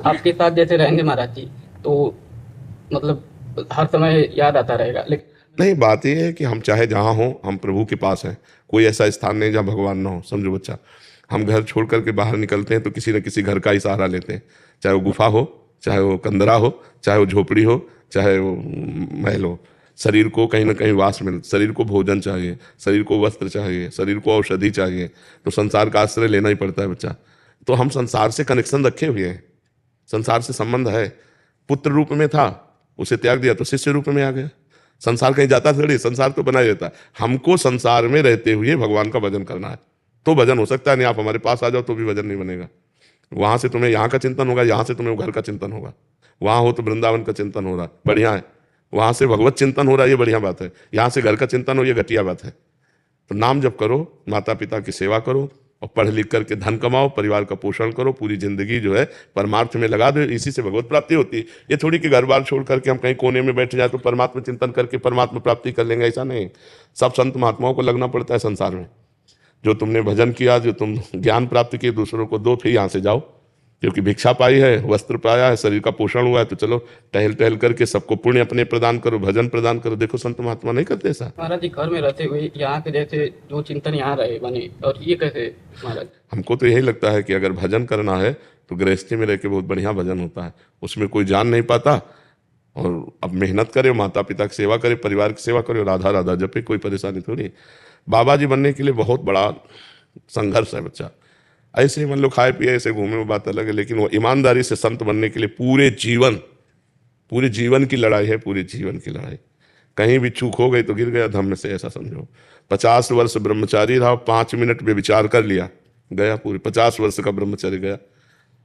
आपके साथ जैसे रहेंगे महाराज जी, तो मतलब हर समय याद आता रहेगा। लेकिन नहीं, बात ये है कि हम चाहे जहाँ हों, हम प्रभु के पास हैं। कोई ऐसा स्थान नहीं जहाँ भगवान ना हो, समझो बच्चा। हम घर छोड़ करके बाहर निकलते हैं तो किसी न किसी घर का ही सहारा लेते हैं, चाहे वो गुफा हो, चाहे वो कंदरा हो, चाहे वो झोपड़ी हो, चाहे वो महल हो। शरीर को कहीं ना कहीं वास मिल, शरीर को भोजन चाहिए, शरीर को वस्त्र चाहिए, शरीर को औषधि चाहिए, तो संसार का आश्रय लेना ही पड़ता है बच्चा। तो हम संसार से कनेक्शन रखे हुए हैं, संसार से संबंध है। पुत्र रूप में था, उसे त्याग दिया तो शिष्य रूप में आ गया। संसार कहीं जाता थोड़ी, संसार तो बना ही रहता है। हमको संसार में रहते हुए भगवान का भजन करना है, तो भजन हो सकता है। नहीं आप हमारे पास आ जाओ तो भी भजन नहीं बनेगा। वहां से तुम्हें यहाँ का चिंतन होगा, यहाँ से तुम्हें घर का चिंतन होगा। वहां हो तो वृंदावन का चिंतन हो रहा, बढ़िया है। वहां से भगवत चिंतन हो रहा है, ये बढ़िया बात है। यहाँ से घर का चिंतन हो, ये घटिया बात है। तो नाम जप करो, माता पिता की सेवा करो, और पढ़ लिख करके धन कमाओ, परिवार का पोषण करो, पूरी जिंदगी जो है परमार्थ में लगा दो। इसी से भगवत प्राप्ति होती है। ये थोड़ी कि घर बार छोड़ करके हम कहीं कोने में बैठ जाए तो परमात्मा चिंतन करके परमात्मा प्राप्ति कर लेंगे, ऐसा नहीं। सब संत महात्माओं को लगना पड़ता है संसार में। जो तुमने भजन किया, जो तुम ज्ञान प्राप्त किए, दूसरों को दो, फिर यहाँ से जाओ। क्योंकि भिक्षा पाई है, वस्त्र पाया है, शरीर का पोषण हुआ है, तो चलो टहल टहल करके सबको पुण्य अपने प्रदान करो, भजन प्रदान करो। देखो संत महात्मा नहीं करते ऐसा। महाराज जी घर में रहते हुए यहाँ के जैसे जो चिंतन यहाँ रहे बने, और ये कैसे महाराज? हमको तो यही लगता है कि अगर भजन करना है तो गृहस्थी में रह के बहुत बढ़िया भजन होता है। उसमें कोई जान नहीं पाता। और अब मेहनत करे, माता पिता की सेवा करे, परिवार की सेवा करे, राधा राधा जपे, कोई परेशानी थोड़ी। बाबा जी बनने के लिए बहुत बड़ा संघर्ष है बच्चा। ऐसे ही मान लो खाए पिए ऐसे घूमे, वो बात अलग है। लेकिन वो ईमानदारी से संत बनने के लिए पूरे जीवन की लड़ाई है, पूरे जीवन की लड़ाई। कहीं भी चूक हो गई तो गिर गया धम्म से, ऐसा समझो। 50 वर्ष ब्रह्मचारी रहा, 5 मिनट में विचार कर लिया, गया, पूरे 50 वर्ष का ब्रह्मचर्य गया।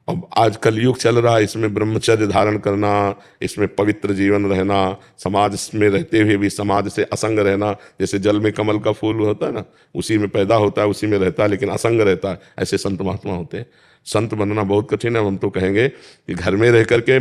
अब आज कलयुग चल रहा है, इसमें ब्रह्मचर्य धारण करना, इसमें पवित्र जीवन रहना, समाज में रहते हुए भी समाज से असंग रहना। जैसे जल में कमल का फूल होता है ना, उसी में पैदा होता है, उसी में रहता है, लेकिन असंग रहता है। ऐसे संत महात्मा होते हैं। संत बनना बहुत कठिन है। हम तो कहेंगे कि घर में रह करके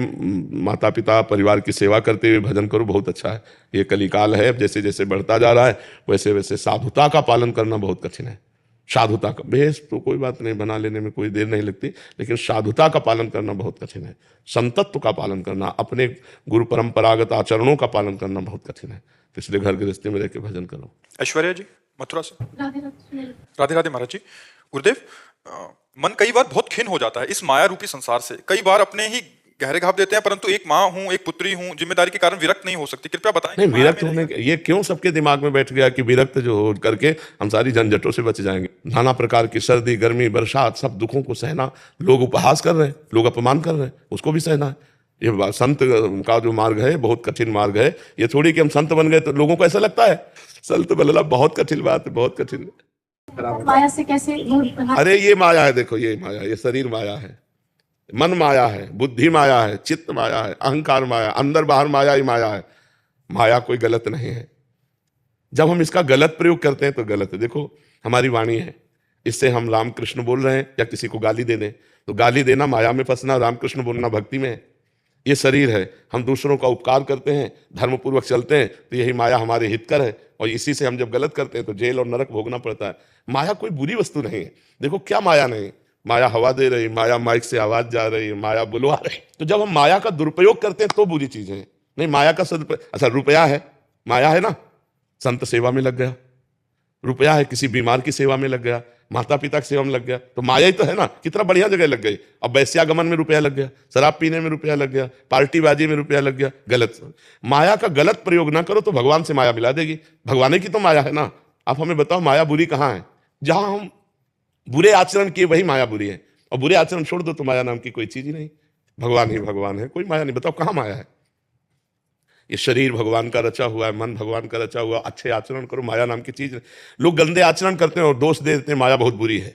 माता पिता परिवार की सेवा करते हुए भजन करो, बहुत अच्छा है। ये कलिकाल है, जैसे जैसे बढ़ता जा रहा है वैसे वैसे साधुता का पालन करना बहुत कठिन है। साधुता का भेष तो कोई बात नहीं, बना लेने में कोई देर नहीं लगती, लेकिन साधुता का पालन करना बहुत कठिन है। संतत्व का पालन करना, अपने गुरु परंपरागत आचरणों का पालन करना बहुत कठिन है। तो इसलिए घर गृहस्थी में रह के भजन करो। ऐश्वर्या जी मथुरा से। राधे राधे। राधे राधे महाराज जी। गुरुदेव, मन कई बार बहुत खिन्न हो जाता है इस माया रूपी संसार से। कई बार अपने ही गहरे घाव देते हैं, परंतु एक माँ हूँ, एक पुत्री हूँ, जिम्मेदारी के कारण विरक्त नहीं हो सकती। कृपया बताएं नहीं, कि माया विरक्त में होने ये क्यों सबके दिमाग में बैठ गया कि विरक्त जो हो करके हम सारी झंझटों से बच जाएंगे। नाना प्रकार की सर्दी गर्मी बरसात सब दुखों को सहना। लोग उपहास कर रहे हैं, लोग अपमान कर रहे हैं, उसको भी सहना है। ये संत का जो मार्ग है बहुत कठिन मार्ग है। ये थोड़ी कि हम संत बन गए तो लोगों को ऐसा लगता है संत बनना बहुत कठिन बात है, बहुत कठिन। माया से कैसे दूर? अरे ये माया है, देखो ये माया, ये शरीर माया है, मन माया है, बुद्धि माया है, चित्त माया है, अहंकार माया, अंदर बाहर माया ही माया है। माया कोई गलत नहीं है। जब हम इसका गलत प्रयोग करते हैं तो गलत है। देखो हमारी वाणी है, इससे हम राम कृष्ण बोल रहे हैं या किसी को गाली दे दें तो गाली देना माया में फंसना, राम कृष्ण बोलना भक्ति में है। ये शरीर है, हम दूसरों का उपकार करते हैं, धर्मपूर्वक चलते हैं तो यही माया हमारे हितकर है। और इसी से हम जब गलत करते हैं तो जेल और नरक भोगना पड़ता है। माया कोई बुरी वस्तु नहीं है। देखो क्या माया नहीं, माया हवा दे रही, माया माइक से आवाज जा रही, माया बुलवा रही। तो जब हम माया का दुरुपयोग करते हैं तो बुरी चीज है। नहीं, माया का सदुपयोग, अच्छा रुपया है, माया है ना, संत सेवा में लग गया। रुपया है, किसी बीमार की सेवा में लग गया, माता पिता की सेवा में लग गया, तो माया ही तो है ना। कितना बढ़िया जगह लग गई। अब वैश्यागमन में रुपया लग गया, शराब पीने में रुपया लग गया, पार्टीबाजी में रुपया लग गया, गलत। माया का गलत प्रयोग ना करो तो भगवान से माया मिला देगी। भगवान की तो माया है ना। आप हमें बताओ माया बुरी कहाँ है? जहां हम बुरे आचरण किए वही माया बुरी है, और बुरे आचरण छोड़ दो तो माया नाम की कोई चीज ही नहीं। भगवान ही भगवान है, कोई माया नहीं। बताओ कहाँ माया है? ये शरीर भगवान का रचा हुआ है, मन भगवान का रचा हुआ। अच्छे आचरण करो, माया नाम की चीज। लोग गंदे आचरण करते हैं और दोष दे देते हैं माया बहुत बुरी है,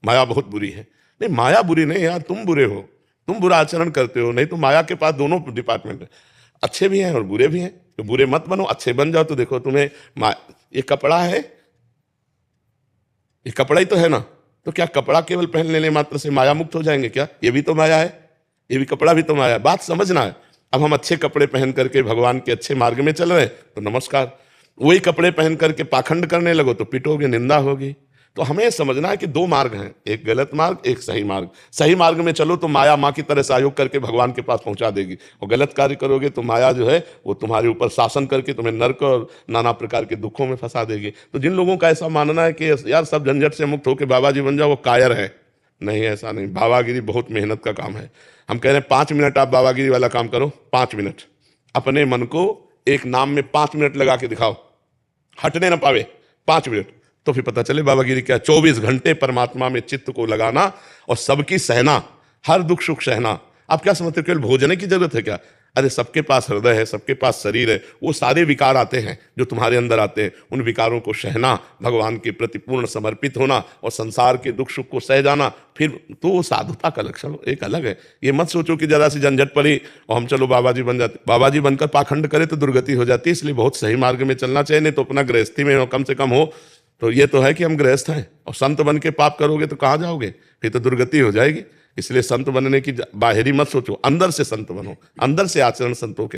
माया बहुत बुरी है। नहीं, माया बुरी नहीं यार, तुम बुरे हो, तुम बुरा आचरण करते हो। नहीं तो माया के पास दोनों डिपार्टमेंट है, अच्छे भी हैं और बुरे भी हैं। तो बुरे मत बनो, अच्छे बन जाओ। तो देखो तुम्हें ये कपड़ा है, ये कपड़ा ही तो है ना। तो क्या कपड़ा केवल पहन लेने मात्र से माया मुक्त हो जाएंगे क्या? ये भी तो माया है, ये भी कपड़ा भी तो माया है। बात समझना है। अब हम अच्छे कपड़े पहन करके भगवान के अच्छे मार्ग में चल रहे हैं तो नमस्कार। वही कपड़े पहन करके पाखंड करने लगो तो पिटोगे, निंदा होगी। तो हमें समझना है कि दो मार्ग हैं, एक गलत मार्ग, एक सही मार्ग। सही मार्ग में चलो तो माया माँ की तरह सहयोग करके भगवान के पास पहुंचा देगी, और गलत कार्य करोगे तो माया जो है वो तुम्हारे ऊपर शासन करके तुम्हें नरक और नाना प्रकार के दुखों में फंसा देगी। तो जिन लोगों का ऐसा मानना है कि यार सब झंझट से मुक्त होकर बाबा जी बन जाओ, वो कायर है। नहीं, ऐसा नहीं। बाबागिरी बहुत मेहनत का काम है। हम कह रहे हैं 5 मिनट आप बाबागिरी वाला काम करो, 5 मिनट अपने मन को एक नाम में 5 मिनट लगा के दिखाओ, हटने ना पावे 5 मिनट, तो फिर पता चले बाबागिरी क्या। 24 घंटे परमात्मा में चित्त को लगाना और सबकी सहना, हर दुख सुख सहना। आप क्या समझते हो केवल भोजन की जरूरत है क्या? अरे सबके पास हृदय है, सबके पास शरीर है, वो सारे विकार आते हैं जो तुम्हारे अंदर आते हैं, उन विकारों को सहना, भगवान के प्रति पूर्ण समर्पित होना और संसार के दुख सुख को सह जाना, फिर तो वो साधुता का लक्षण एक अलग है। ये मत सोचो कि जरा सी झंझट पड़ी और हम चलो बाबा जी बन जाते। बाबा जी बनकर पाखंड करे तो दुर्गति हो जाती है, इसलिए बहुत सही मार्ग में चलना चाहिए। नहीं तो अपना गृहस्थी में कम से कम हो तो ये तो है कि हम गृहस्थ हैं, और संत बन के पाप करोगे तो कहाँ जाओगे, फिर तो दुर्गति हो जाएगी। इसलिए संत बनने की बाहरी मत सोचो, अंदर से संत बनो, अंदर से आचरण संतों के